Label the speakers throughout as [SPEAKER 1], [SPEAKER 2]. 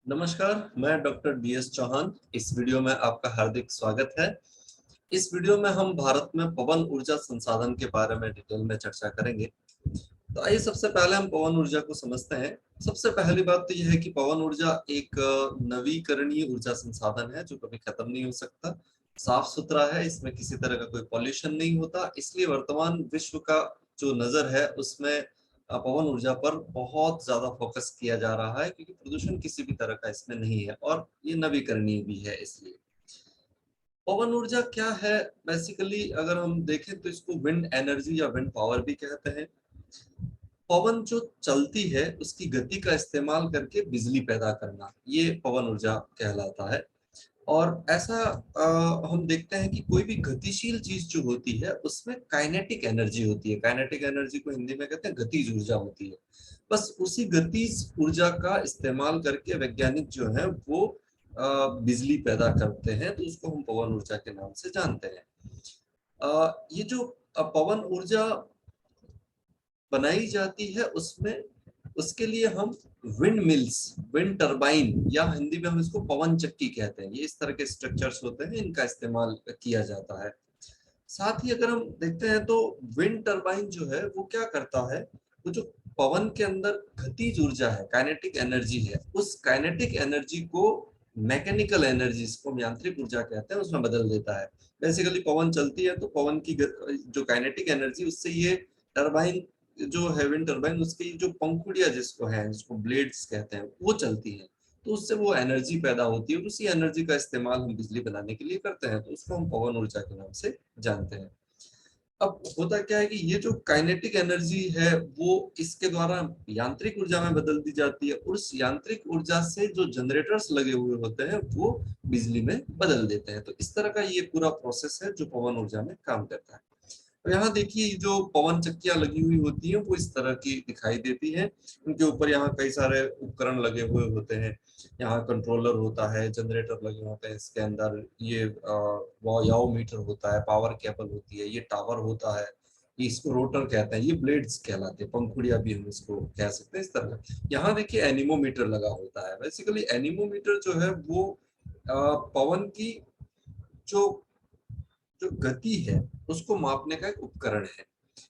[SPEAKER 1] नमस्कार, मैं doctor DS Chauhan. इस वीडियो में आपका हार्दिक स्वागत है। इस वीडियो में हम भारत में पवन ऊर्जा संसाधन के बारे में डिटेल में चर्चा करेंगे। तो आइए सबसे पहले हम पवन ऊर्जा को समझते हैं। सबसे पहली बात तो यह है कि पवन ऊर्जा एक नवीकरणीय ऊर्जा संसाधन है जो कभी खत्म नहीं हो सकता। साफ सुथरा है, इसमें किसी तरह का कोई पॉल्यूशन नहीं होता, इसलिए वर्तमान विश्व का जो नजर है उसमें पवन ऊर्जा पर बहुत ज्यादा फोकस किया जा रहा है, क्योंकि प्रदूषण किसी भी तरह का इसमें नहीं है और ये नवीकरणीय भी है। इसलिए पवन ऊर्जा क्या है, बेसिकली अगर हम देखें तो इसको विंड एनर्जी या विंड पावर भी कहते हैं। पवन जो चलती है उसकी गति का इस्तेमाल करके बिजली पैदा करना, ये पवन ऊर्जा कहलाता है। और ऐसा हम देखते हैं कि कोई भी गतिशील चीज जो होती है उसमें काइनेटिक एनर्जी होती है। काइनेटिक एनर्जी को हिंदी में कहते हैं गतिज ऊर्जा होती है। बस उसी गतिज ऊर्जा का इस्तेमाल करके वैज्ञानिक जो है वो बिजली पैदा करते हैं, तो उसको हम पवन ऊर्जा के नाम से जानते हैं। ये जो पवन ऊर्जा बनाई जाती है उसमें उसके लिए हम विंड मिल्स, विंड टरबाइन या हिंदी में हम इसको पवन चक्की कहते हैं, ये इस तरह के स्ट्रक्चर्स होते हैं, इनका इस्तेमाल किया जाता है। साथ ही अगर हम देखते हैं तो विंड टरबाइन जो है वो क्या करता है, वो जो पवन के अंदर गतिज ऊर्जा है, काइनेटिक एनर्जी है, उस काइनेटिक एनर्जी को मैकेनिकल एनर्जी, इसको हम यांत्रिक ऊर्जा कहते हैं, उसमें बदल देता है। बेसिकली पवन चलती है तो पवन की जो काइनेटिक एनर्जी, उससे ये टरबाइन जो है, विंड टरबाइन, उसकी जो पंखुड़ियां जिसको है, जिसको ब्लेड्स कहते हैं, वो चलती है, तो उससे वो एनर्जी पैदा होती है और उसी एनर्जी का इस्तेमाल हम बिजली बनाने के लिए करते हैं, तो उसको हम पवन ऊर्जा के नाम से जानते हैं। अब होता क्या है कि ये जो काइनेटिक एनर्जी है वो इसके द्वारा यांत्रिक ऊर्जा में बदल दी जाती है, और उस यांत्रिक ऊर्जा से जो जनरेटर्स लगे हुए होते हैं वो बिजली में बदल देते हैं। तो इस तरह का ये पूरा प्रोसेस है जो पवन ऊर्जा में काम करता है। तो यहाँ देखिए जो पवन चक्कियां लगी हुई होती हैं वो इस तरह की दिखाई देती हैं। उनके ऊपर यहाँ कई सारे उपकरण लगे हुए होते हैं। यहाँ कंट्रोलर होता है, जनरेटर लगे होते हैं, इसके अंदर ये याओ मीटर होता है, पावर केबल होती है, ये टावर होता है, ये इसको रोटर कहते हैं, ये ब्लेड्स कहलाते हैं, पंखुड़िया भी हम इसको कह सकते हैं इस तरह का। यहाँ देखिए एनीमोमीटर लगा होता है। बेसिकली एनीमोमीटर जो है वो पवन की जो जो गति है उसको मापने का एक उपकरण है।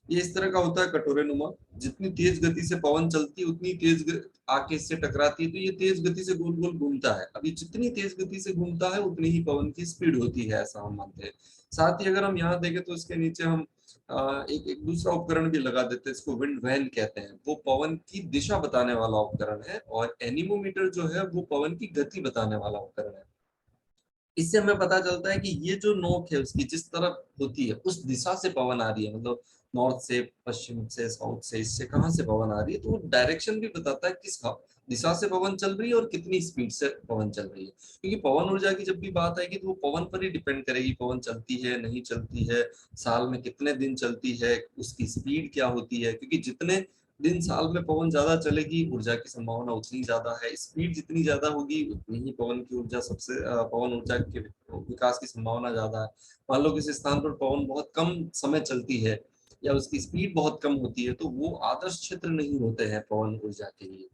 [SPEAKER 1] ये इस तरह का होता है, कटोरे नुमा। जितनी तेज गति से पवन चलती है उतनी आके इससे टकराती है, तो ये तेज गति से गोल गोल घूमता है। अभी जितनी तेज गति से घूमता है उतनी ही पवन की स्पीड होती है, ऐसा हम मानते हैं। साथ ही अगर हम यहाँ देखें तो इसके नीचे हम एक दूसरा उपकरण भी लगा देते हैं, इसको विंड वैन कहते हैं। वो पवन की दिशा बताने वाला उपकरण है, और एनीमोमीटर जो है वो पवन की गति बताने वाला उपकरण है। इससे हमें पता चलता है कि ये जो नोक है उसकी जिस तरफ होती है उस दिशा से पवन आ रही है, मतलब नॉर्थ से, पश्चिम से, साउथ से, इससे कहाँ से पवन आ रही है, तो वो डायरेक्शन भी बताता है किस दिशा से पवन चल रही है और कितनी स्पीड से पवन चल रही है। क्योंकि पवन ऊर्जा की जब भी बात आएगी तो वो पवन पर ही डिपेंड करेगी, पवन चलती है नहीं चलती है, साल में कितने दिन चलती है, उसकी स्पीड क्या होती है। क्योंकि जितने दिन साल में पवन ज्यादा चलेगी ऊर्जा की संभावना उतनी ज्यादा है, स्पीड जितनी ज्यादा होगी उतनी ही पवन की ऊर्जा पवन ऊर्जा के विकास की संभावना ज्यादा है। मान लो किसी स्थान पर पवन बहुत कम समय चलती है या उसकी स्पीड बहुत कम होती है, तो वो आदर्श क्षेत्र नहीं होते हैं पवन ऊर्जा के लिए।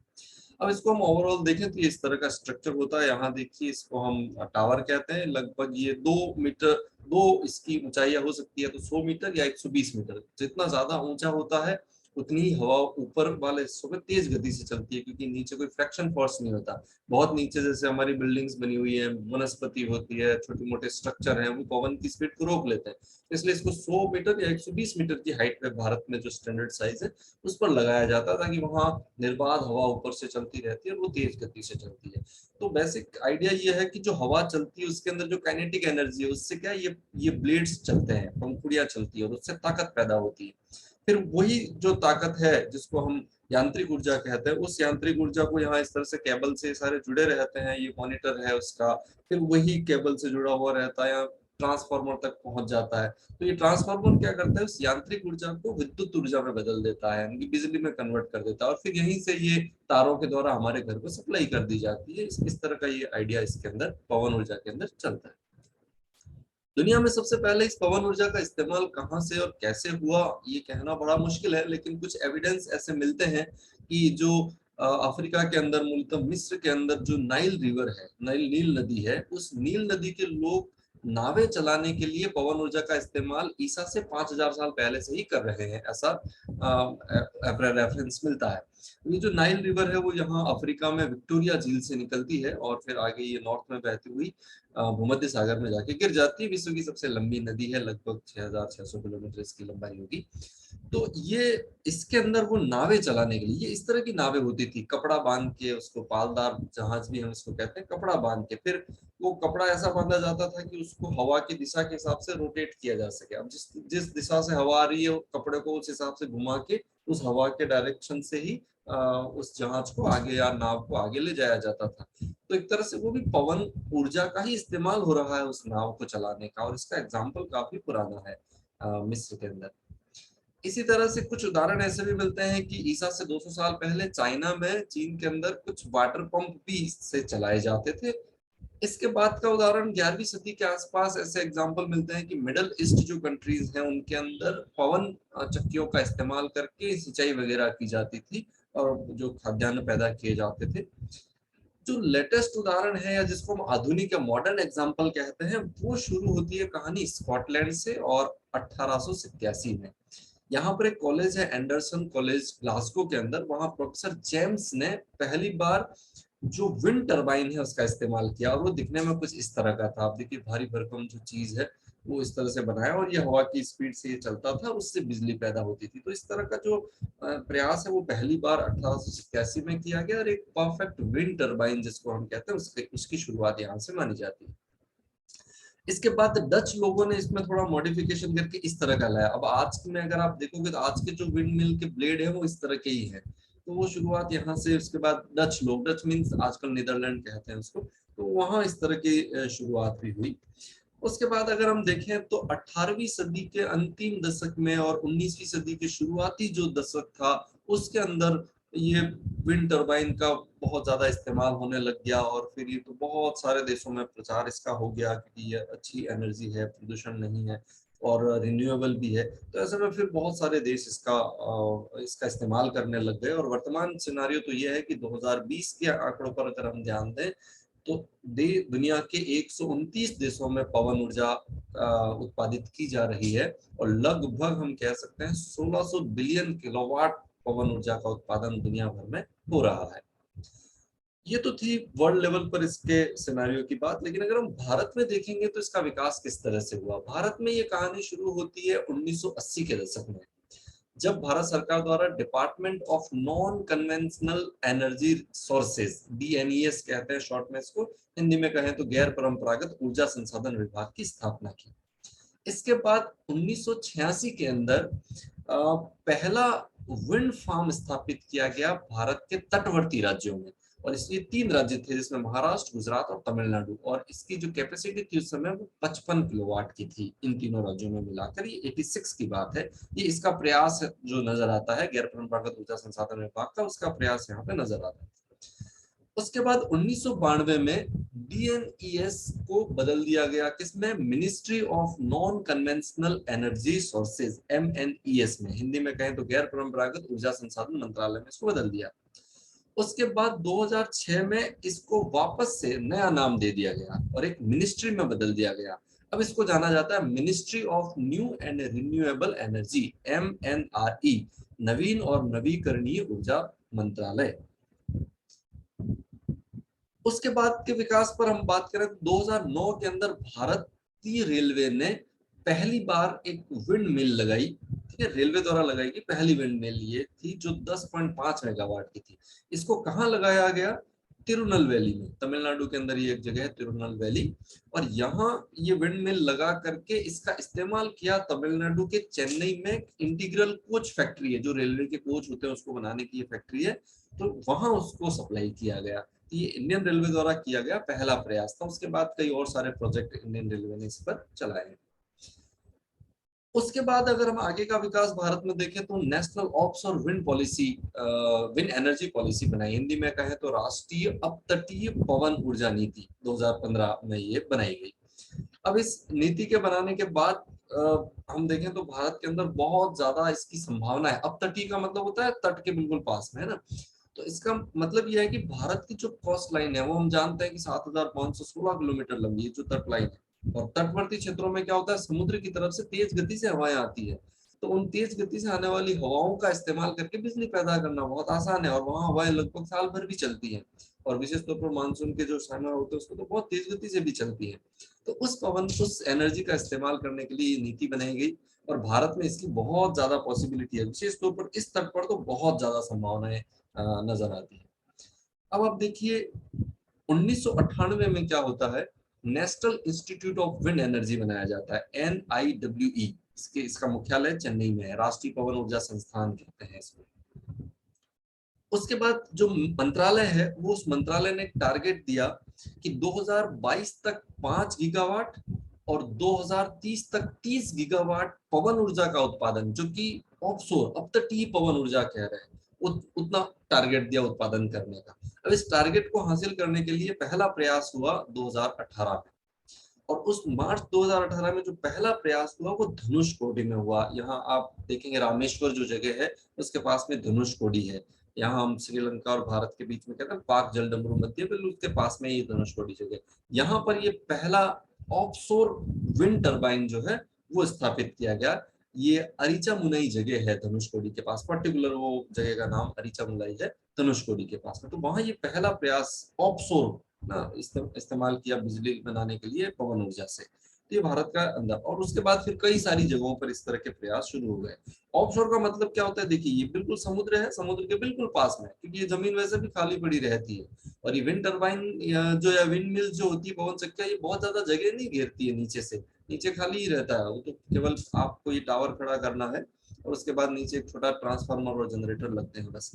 [SPEAKER 1] अब इसको हम ओवरऑल देखें तो ये इस तरह का स्ट्रक्चर होता है। यहाँ देखिए इसको हम टावर कहते हैं। लगभग ये 2 मीटर, दो इसकी ऊंचाइयां हो सकती है, तो 100 मीटर या 120 मीटर। जितना ज्यादा ऊंचा होता है उतनी ही हवा ऊपर वाले हिस्सों में तेज गति से चलती है, क्योंकि नीचे कोई फ्रैक्शन फोर्स नहीं होता। बहुत नीचे जैसे हमारी बिल्डिंग्स बनी हुई है, वनस्पति होती है, छोटे मोटे स्ट्रक्चर हैं, वो पवन की स्पीड को रोक लेते हैं। इसलिए इसको 100 मीटर या 120 मीटर की हाइट पे भारत में जो स्टैंडर्ड साइज है उस पर लगाया जाता है, ताकि वहां निर्बाध हवा ऊपर से चलती रहती है और वो तेज गति से चलती है। तो बेसिक आइडिया ये है कि जो हवा चलती है उसके अंदर जो काइनेटिक एनर्जी है उससे क्या ये ब्लेड्स चलते हैं, पंखुड़ियां चलती है और उससे ताकत पैदा होती है। फिर वही जो ताकत है जिसको हम यांत्रिक ऊर्जा कहते हैं, उस यांत्रिक ऊर्जा को यहाँ इस तरह से केबल से सारे जुड़े रहते हैं, ये मॉनिटर है उसका, फिर वही केबल से जुड़ा हुआ रहता है, ट्रांसफार्मर तक पहुंच जाता है। तो ये ट्रांसफार्मर क्या करता है, उस यांत्रिक ऊर्जा को विद्युत ऊर्जा में बदल देता है, यानी बिजली में कन्वर्ट कर देता है, और फिर यहीं से ये तारों के द्वारा हमारे घर को सप्लाई कर दी जाती है। इस तरह का ये आइडिया इसके अंदर, पवन ऊर्जा के अंदर चलता है। दुनिया में सबसे पहले इस पवन ऊर्जा का इस्तेमाल कहाँ से और कैसे हुआ ये कहना बड़ा मुश्किल है, लेकिन कुछ एविडेंस ऐसे मिलते हैं कि जो अफ्रीका के अंदर, मूलतः मिस्र के अंदर जो नाइल रिवर है, नील नदी है, उस नील नदी के लोग नावें चलाने के लिए पवन ऊर्जा का इस्तेमाल ईसा से 5000 साल पहले से ही कर रहे हैं, ऐसा रेफरेंस मिलता है। ये जो नाइल रिवर है वो यहाँ अफ्रीका में विक्टोरिया झील से निकलती है और फिर आगे ये नॉर्थ में बहती हुई भूमध्य सागर में जाके गिर जाती है। विश्व की सबसे लंबी नदी है, लगभग 6600 किलोमीटर इसकी लंबाई होगी। तो ये इसके अंदर वो नावें चलाने के लिए, ये इस तरह की नावें होती थी, कपड़ा बांध के, उसको पालदार जहाज भी हम इसको कहते हैं, कपड़ा बांध के, फिर वो कपड़ा ऐसा बांधा जाता था कि उसको हवा की दिशा के हिसाब से रोटेट किया जा सके। अब जिस जिस दिशा से हवा आ रही है कपड़े को उस हिसाब से घुमा के उस हवा के डायरेक्शन से ही उस जहाज को आगे या नाव को आगे ले जाया जाता था। तो एक तरह से वो भी पवन ऊर्जा का ही इस्तेमाल हो रहा है उस नाव को चलाने का, और इसका एग्जाम्पल काफी पुराना है मिस्र के अंदर। इसी तरह से कुछ उदाहरण ऐसे भी मिलते हैं कि ईसा से 200 साल पहले चाइना में, चीन के अंदर कुछ वाटर पंप भी इससे चलाए जाते थे। इसके बाद का उदाहरण 11वीं सदी के आसपास ऐसे एग्जाम्पल मिलते हैं कि मिडल ईस्ट जो कंट्रीज हैं उनके अंदर पवन चक्कियों का इस्तेमाल करके सिंचाई वगैरह की जाती थी और जो खाद्यान्न पैदा किए जाते थे। जो लेटेस्ट उदाहरण है या जिसको हम आधुनिक या मॉडर्न एग्जाम्पल कहते हैं, वो शुरू होती है कहानी स्कॉटलैंड से और 1887 में। यहाँ पर एक कॉलेज है, एंडरसन कॉलेज ग्लासगो के अंदर, वहां प्रोफेसर जेम्स ने पहली बार जो विंड टरबाइन है उसका इस्तेमाल किया, और वो दिखने में कुछ इस तरह का था। आप देखिए भारी भरकम जो चीज है वो इस तरह से बनाया और ये हवा की स्पीड से ये चलता था, उससे बिजली पैदा होती थी। तो इस तरह का जो प्रयास है वो पहली बार 1887 में किया गया, और एक परफेक्ट विंड टरबाइन जिसको हम कहते हैं उसकी शुरुआत यहाँ से मानी जाती है। इसके बाद डच लोगों ने इसमें थोड़ा मॉडिफिकेशन करके इस तरह का लाया। अब आज में अगर आप देखोगे तो आज के जो विंड मिल के ब्लेड है वो इस तरह के ही है। तो वो शुरुआत यहाँ से, उसके बाद डच लोग, डच मीन्स आजकल नीदरलैंड कहते हैं उसको, तो वहां इस तरह की शुरुआत भी हुई। उसके बाद अगर हम देखें तो 18वीं सदी के अंतिम दशक में और 19वीं सदी के शुरुआती जो दशक था उसके अंदर ये विंड टरबाइन का बहुत ज्यादा इस्तेमाल होने लग गया, और फिर ये तो बहुत सारे देशों में प्रचार इसका हो गया कि ये अच्छी एनर्जी है, प्रदूषण नहीं है और रिन्यूएबल भी है। तो ऐसे में फिर बहुत सारे देश इसका इस्तेमाल करने लग गए, और वर्तमान सिनारियो तो ये है कि 2020 के आंकड़ों पर अगर हम ध्यान दें तो दुनिया के 129 देशों में पवन ऊर्जा उत्पादित की जा रही है, और लगभग हम कह सकते हैं 1600 बिलियन किलोवाट पवन ऊर्जा का उत्पादन दुनिया भर में हो रहा है। ये तो थी वर्ल्ड लेवल पर इसके सिनेरियो की बात, लेकिन अगर हम भारत में देखेंगे तो इसका विकास किस तरह से हुआ। भारत में ये कहानी शुरू होती है 1980 के दशक में, जब भारत सरकार द्वारा department of non conventional energy sources, DNES कहते हैं शॉर्ट में इसको, हिंदी में कहें तो गैर परंपरागत ऊर्जा संसाधन विभाग की स्थापना की। इसके बाद 1986 के अंदर पहला विंड फार्म स्थापित किया गया भारत के तटवर्ती राज्यों में, और इसलिए 3 राज्य थे जिसमें महाराष्ट्र, गुजरात और तमिलनाडु, और इसकी जो कैपेसिटी थी उस समय वो 55 किलोवाट की थी इन तीनों राज्यों में मिलाकर। ये 86 की बात है। ये इसका प्रयास जो नजर आता है गैर परंपरागत ऊर्जा संसाधन विभाग का, उसका प्रयास यहाँ पे नजर आता है। उसके बाद 1992 में DNES को बदल दिया गया, किसमें, ministry of non conventional energy sources, MNES में, हिंदी में कहें तो गैर परंपरागत ऊर्जा संसाधन मंत्रालय में इसको बदल दिया। उसके बाद 2006 में इसको वापस से नया नाम दे दिया गया और एक मिनिस्ट्री में बदल दिया गया। अब इसको जाना जाता है ministry of new and renewable energy, MNRE, नवीन और नवीकरणीय ऊर्जा मंत्रालय। उसके बाद के विकास पर हम बात करें तो 2009 के अंदर भारतीय रेलवे ने पहली बार एक विंड मिल लगाई। ठीक है, रेलवे द्वारा लगाई गई पहली विंड मिल ये थी जो 10.5 मेगावाट की थी। इसको कहाँ लगाया गया, तिरुनलवेली में, तमिलनाडु के अंदर ये एक जगह है तिरुनलवेली, और यहाँ ये विंड मिल लगा करके इसका इस्तेमाल किया। तमिलनाडु के चेन्नई में इंटीग्रल कोच फैक्ट्री है, जो रेलवे के कोच होते हैं उसको बनाने की ये फैक्ट्री है, तो वहां उसको सप्लाई किया गया। ये इंडियन रेलवे द्वारा किया गया पहला प्रयास था। उसके बाद कई और सारे प्रोजेक्ट इंडियन रेलवे ने इस पर चलाए हैं। उसके बाद अगर हम आगे का विकास भारत में देखें तो national offshore wind policy, wind energy policy बनाई, हिंदी में कहें तो राष्ट्रीय अपतटीय पवन ऊर्जा नीति 2015 में ये बनाई गई। अब इस नीति के बनाने के बाद हम देखें तो भारत के अंदर बहुत ज्यादा इसकी संभावना है। अपतटीय का मतलब होता है तट के बिल्कुल पास में, है ना। तो इसका मतलब यह है कि भारत की जो कोस्ट लाइन है वो हम जानते हैं कि 7,516 किलोमीटर लंबी है जो तट लाइन है। और तटवर्ती क्षेत्रों में क्या होता है, समुद्र की तरफ से तेज गति से हवाएं आती है, तो उन तेज गति से आने वाली हवाओं का इस्तेमाल करके बिजली पैदा करना बहुत आसान है। और वहां हवाएं लगभग साल भर भी चलती हैं, और विशेष तौर पर मानसून के जो समय होते हैं उसको तो बहुत तेज गति से भी चलती है। तो उस एनर्जी का इस्तेमाल करने के लिए ये नीति बनाई गई, और भारत में इसकी बहुत ज्यादा पॉसिबिलिटी है, विशेष तौर पर इस तट पर तो बहुत ज्यादा संभावनाएं नजर आती है। अब आप देखिए 1998 में क्या होता है, national institute of wind energy बनाया जाता है, NIWE। इसका मुख्यालय चेन्नई में है, राष्ट्रीय पवन ऊर्जा संस्थान कहते हैं इसको। उसके बाद जो मंत्रालय है वो उस मंत्रालय ने एक टारगेट दिया कि 2022 तक 5 गीगावाट और 2030 तक 30 गीगावाट पवन ऊर्जा का उत्पादन, जो कि ऑफशोर अपतटीय पवन ऊर्जा कह रहे हैं, उतना टारगेट दिया उत्पादन करने का। अब इस टारगेट को हासिल करने के लिए पहला प्रयास हुआ 2018 में, और उस मार्च 2018 में जो पहला प्रयास हुआ वो धनुषकोडी में हुआ। यहाँ आप देखेंगे रामेश्वर जो जगह है उसके पास में धनुषकोडी है। यहाँ हम श्रीलंका और भारत के बीच में कहते हैं पाक जलडमरू मध्य, बिल्कुल उसके पास में ये धनुषकोडी जगह। यहाँ पर ये पहला ऑफशोर विंड टर्बाइन जो है वो स्थापित किया गया। ये अरिचा मुनई जगह है धनुषकोडी के पास, पर्टिकुलर वो जगह का नाम अरिचा मुनई है धनुषकोडी के पास में। तो वहां ये पहला प्रयास ऑफशोर ना इस्तेमाल किया बिजली बनाने के लिए पवन ऊर्जा से। तो ये भारत का अंदर, और उसके बाद फिर कई सारी जगहों पर इस तरह के प्रयास शुरू हो गए। ऑफशोर का मतलब क्या होता है, देखिए ये बिल्कुल समुद्र है, समुद्र के बिल्कुल पास में, क्योंकि ये जमीन वैसे भी खाली पड़ी रहती है। और ये विंड टर्बाइन या विंड मिल जो होती है पवन चक्कियां, ये बहुत ज्यादा जगह नहीं घेरती है, नीचे से नीचे खाली ही रहता है वो, तो केवल आपको ये टावर खड़ा करना है और उसके बाद नीचे एक छोटा ट्रांसफार्मर और जनरेटर लगते हैं बस।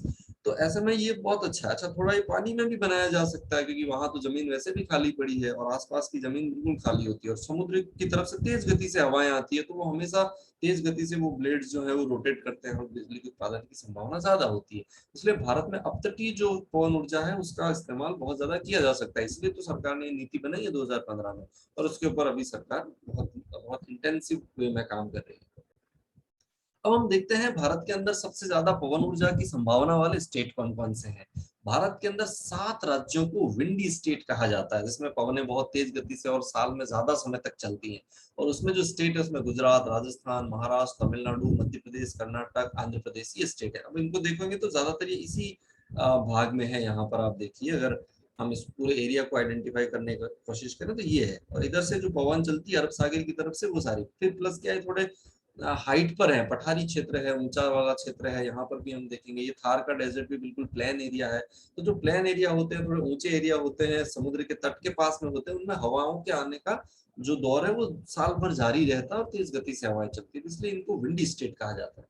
[SPEAKER 1] तो ऐसे में ये बहुत अच्छा है। अच्छा, थोड़ा ये पानी में भी बनाया जा सकता है, क्योंकि वहां तो जमीन वैसे भी खाली पड़ी है और आसपास की जमीन बिल्कुल खाली होती है, और समुद्र की तरफ से तेज गति से हवाएं आती है, तो वो हमेशा तेज गति से वो ब्लेड्स जो है वो रोटेट करते हैं और बिजली के उत्पादन की संभावना ज्यादा होती है। इसलिए भारत में अपतटीय जो पवन ऊर्जा है उसका इस्तेमाल बहुत ज्यादा किया जा सकता है। इसलिए तो सरकार ने नीति बनाई है 2015 में, और उसके ऊपर अभी सरकार बहुत बहुत इंटेंसिव वे में काम कर रही है। अब हम देखते हैं भारत के अंदर सबसे ज्यादा पवन ऊर्जा की संभावना वाले स्टेट कौन कौन से हैं। भारत के अंदर 7 राज्यों को विंडी स्टेट कहा जाता है, जिसमें पवनें बहुत तेज गति से और साल में ज्यादा समय तक चलती हैं। और उसमें जो स्टेट है उसमें गुजरात, राजस्थान, महाराष्ट्र, तमिलनाडु, मध्य प्रदेश, कर्नाटक, आंध्र प्रदेश, ये स्टेट है। अब इनको देखोगे तो ज्यादातर ये इसी भाग में है। यहाँ पर आप देखिए, अगर हम इस पूरे एरिया को आइडेंटिफाई करने की कोशिश करें तो ये है, और इधर से जो पवन चलती है अरब सागर की तरफ से वो सारी। फिर प्लस क्या है, थोड़े हाइट पर है, पठारी क्षेत्र है, ऊंचा वाला क्षेत्र है। यहाँ पर भी हम देखेंगे ये थार का डेजर्ट भी बिल्कुल प्लेन एरिया है। तो जो प्लेन एरिया होते हैं, थोड़े ऊंचे एरिया होते हैं, समुद्र के तट के पास में होते हैं, उनमें हवाओं के आने का जो दौर है वो साल भर जारी रहता है और तेज गति से हवाएं चलती है, इसलिए इनको विंडी स्टेट कहा जाता है।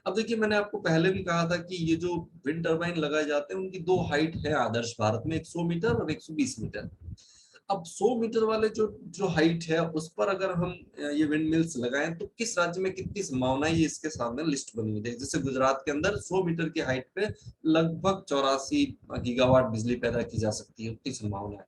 [SPEAKER 1] अब देखिए, मैंने आपको पहले भी कहा था कि ये जो विंड टर्बाइन लगाए जाते हैं उनकी 2 हाइट है आदर्श भारत में, 100 मीटर और 120 मीटर। अब 100 मीटर वाले जो जो हाइट है उस पर अगर हम ये विंड मिल्स लगाएं तो किस राज्य में कितनी संभावना है, ये इसके सामने लिस्ट बनी हुई है। जैसे गुजरात के अंदर 100 मीटर की हाइट पे लगभग 84 गीगावाट बिजली पैदा की जा सकती है, उतनी संभावना है।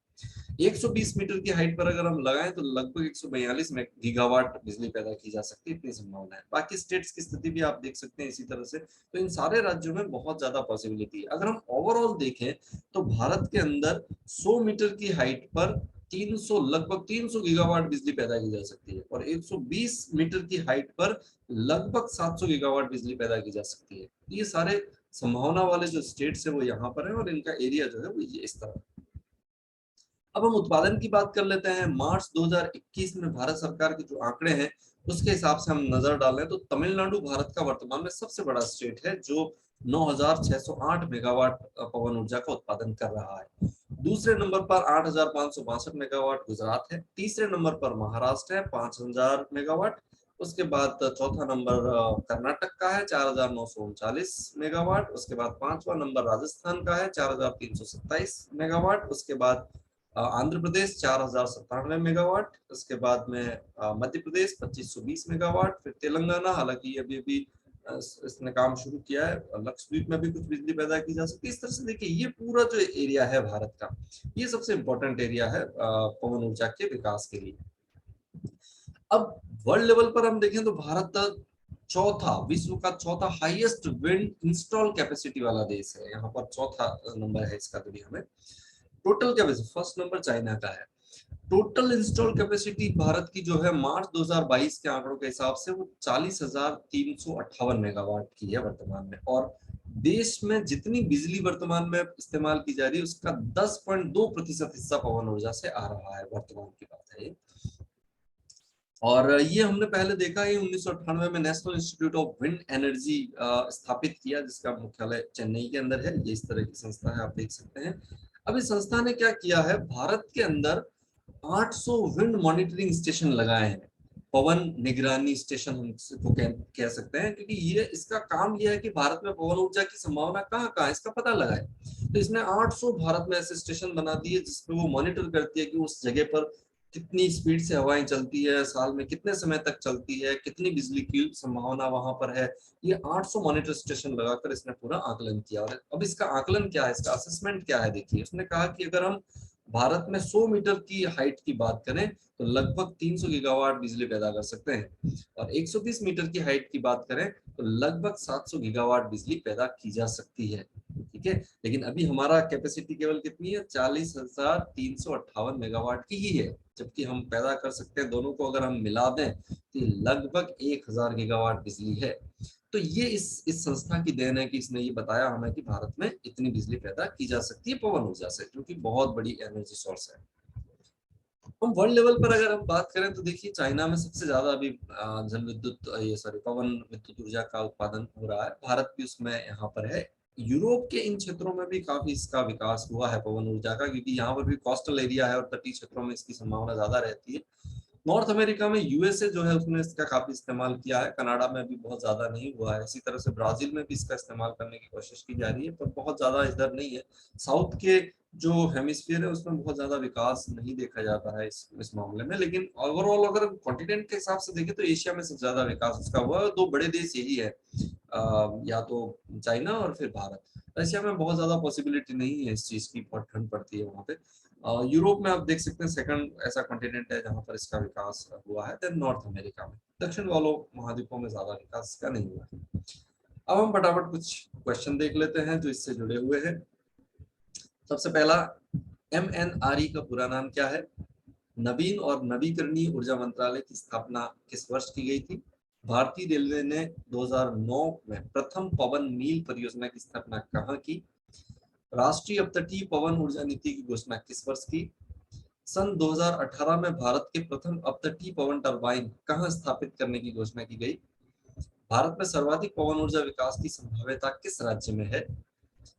[SPEAKER 1] 120 मीटर की हाइट पर अगर हम लगाएं तो लगभग 142 गीगावाट बिजली पैदा की जा सकती है, इतनी संभावना है। बाकी स्टेट्स की स्थिति भी आप देख सकते हैं इसी तरह से। तो इन सारे राज्यों में बहुत ज्यादा पॉसिबिलिटी है। अगर हम ओवरऑल देखें तो भारत के अंदर 100 मीटर की हाइट पर 300 लगभग 300 गीगावाट बिजली पैदा की जा सकती है, और 120 मीटर की हाइट पर लगभग 700 गीगावाट बिजली पैदा की जा सकती है। ये सारे संभावना वाले जो स्टेट्स है वो यहाँ पर है, और इनका एरिया जो है वो ये इस तरह। अब हम उत्पादन की बात कर लेते हैं। मार्च 2021 में भारत सरकार के जो आंकड़े हैं उसके हिसाब से हम नजर डालें तो तमिलनाडु भारत का वर्तमान में सबसे बड़ा स्टेट है, जो 9,608 मेगावाट पवन ऊर्जा का उत्पादन कर रहा है। दूसरे नंबर पर 8,562 मेगावाट गुजरात है। तीसरे नंबर पर महाराष्ट्र है 5,000 मेगावाट। उसके बाद चौथा नंबर कर्नाटक का है 4,939 मेगावाट। उसके बाद पांचवा नंबर राजस्थान का है 4,327 मेगावाट। उसके बाद आंध्र प्रदेश 4,097 मेगावाट। उसके बाद में मध्य प्रदेश 2,520 मेगावाट। फिर तेलंगाना, हालांकि अभी अभी इसने काम शुरू किया है, लक्षद्वीप में भी कुछ बिजली पैदा की जा सकती है। इस तरह से देखिए ये पूरा जो एरिया है भारत का, ये सबसे इंपॉर्टेंट एरिया है पवन ऊर्जा के विकास के लिए। अब वर्ल्ड लेवल पर हम देखें तो भारत चौथा, विश्व का चौथा हाईएस्ट विंड इंस्टॉल कैपेसिटी वाला देश है। यहाँ पर चौथा नंबर है इसका दुनिया में। Total capacity first number China का है। टोटल इंस्टॉल कैपेसिटी भारत की जो है मार्च 2022 के आंकड़ों के हिसाब से वो 40,358 मेगावाट की है वर्तमान में। और देश में जितनी बिजली वर्तमान में इस्तेमाल की जा रही है उसका 10.2% हिस्सा पवन ऊर्जा से आ रहा है, वर्तमान की बात है ये। और ये हमने पहले देखा है 1998 में national institute of wind energy स्थापित किया, जिसका मुख्यालय चेन्नई के अंदर है। ये इस तरह की संस्था है, आप देख सकते हैं। अब इस संस्था ने क्या किया है, भारत के अंदर 800 विंड मॉनिटरिंग स्टेशन लगाए हैं, पवन निगरानी स्टेशन हम इसको कह सकते हैं, क्योंकि ये इसका काम यह है कि भारत में पवन ऊर्जा की संभावना कहाँ कहाँ है इसका पता लगाए। तो इसने 800 भारत में ऐसे स्टेशन बना दिए जिसपे वो मॉनिटर करती है कि उस जगह पर कितनी स्पीड से हवाएं चलती है, साल में कितने समय तक चलती है, कितनी बिजली की संभावना वहां पर है। ये 800 मॉनिटर स्टेशन लगाकर इसने पूरा आकलन किया। और अब इसका आकलन क्या है, इसका असेसमेंट क्या है, देखिए उसने कहा कि अगर हम भारत में 100 मीटर की हाइट की बात करें तो लगभग 300 गीगावाट बिजली पैदा कर सकते हैं, और 120 मीटर की हाइट की बात करें तो लगभग 700 गीगावाट बिजली पैदा की जा सकती है। ठीक है, लेकिन अभी हमारा कैपेसिटी केवल कितनी है, 40,358 मेगावाट की ही है, जबकि हम पैदा कर सकते हैं, दोनों को अगर हम मिला दें तो लगभग 1000 गीगावाट बिजली है। तो ये इस संस्था की देन है कि इसने ये बताया हमें कि भारत में इतनी बिजली पैदा की जा सकती है पवन ऊर्जा से, जो कि बहुत बड़ी एनर्जी सोर्स है। हम वर्ल्ड लेवल पर अगर हम बात करें तो देखिए चाइना में सबसे ज्यादा अभी जल विद्युत पवन विद्युत ऊर्जा का उत्पादन हो रहा है। भारत भी उसमें यहाँ पर है। यूरोप के इन क्षेत्रों में भी काफी इसका विकास हुआ है पवन ऊर्जा का, क्योंकि यहाँ पर भी कोस्टल एरिया है और तटीय क्षेत्रों में इसकी संभावना ज्यादा रहती है। नॉर्थ अमेरिका में यूएसए जो है उसने इसका काफी इस्तेमाल किया है, कनाडा में भी बहुत ज्यादा नहीं हुआ है। इसी तरह से ब्राजील में भी इसका इस्तेमाल करने की कोशिश की जा रही है, पर बहुत ज्यादा इधर नहीं है। साउथ के जो हेमिस्फीयर है उसमें बहुत ज्यादा विकास नहीं देखा जाता है इस मामले में। लेकिन ओवरऑल अगर कॉन्टिनेंट के हिसाब से देखें तो एशिया में सबसे ज्यादा विकास उसका हुआ है। दो बड़े देश यही है, या तो चाइना और फिर भारत। रशिया में बहुत ज्यादा पॉसिबिलिटी नहीं है इस चीज की, बहुत ठंड पड़ती है वहां पे। यूरोप में आप देख सकते हैं सेकंड ऐसा कॉन्टिनेंट है जहां पर इसका विकास हुआ है। देन नॉर्थ अमेरिका में, दक्षिण वालों महाद्वीपों में ज्यादा विकास इसका नहीं हुआ है। अब हम फटाफट कुछ क्वेश्चन देख लेते हैं जो इससे जुड़े हुए हैं। सबसे पहला, MNRE का पूरा नाम क्या है? नवीन और नवीकरणीय ऊर्जा मंत्रालय की स्थापना किस वर्ष की गई थी? भारतीय रेलवे ने 2009 में प्रथम पवन मील परियोजना की स्थापना कहाँ की? राष्ट्रीय अपतटीय पवन ऊर्जा नीति की घोषणा किस वर्ष की? सन 2018 में भारत के प्रथम अपतटीय पवन टरबाइन कहाँ स्थापित करने की घोषणा की गई? भारत में सर्वाधिक पवन ऊर्जा विकास की संभाव्यता किस राज्य में है?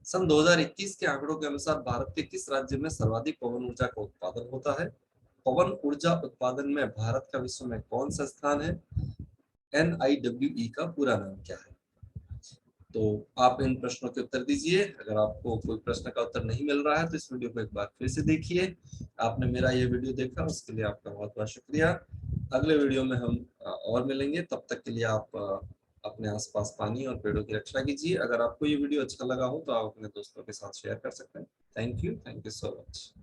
[SPEAKER 1] सन 2021 के आंकड़ों के अनुसार भारत के किस राज्य में सर्वाधिक पवन ऊर्जा का उत्पादन होता है? पवन ऊर्जा उत्पादन में भारत का विश्व में कौन सा स्थान है? NIWE का पूरा नाम क्या है? तो आप इन प्रश्नों के उत्तर दीजिए। अगर आपको कोई प्रश्न का उत्तर नहीं मिल रहा है तो इस वीडियो को एक बार फिर से देखिए। आपने मेरा ये वीडियो देखा उसके लिए आपका बहुत बहुत शुक्रिया। अगले वीडियो में हम और मिलेंगे, तब तक के लिए आप अपने आसपास पानी और पेड़ों की रक्षा कीजिए। अगर आपको ये वीडियो अच्छा लगा हो तो आप अपने दोस्तों के साथ शेयर कर सकते हैं। Thank you so much.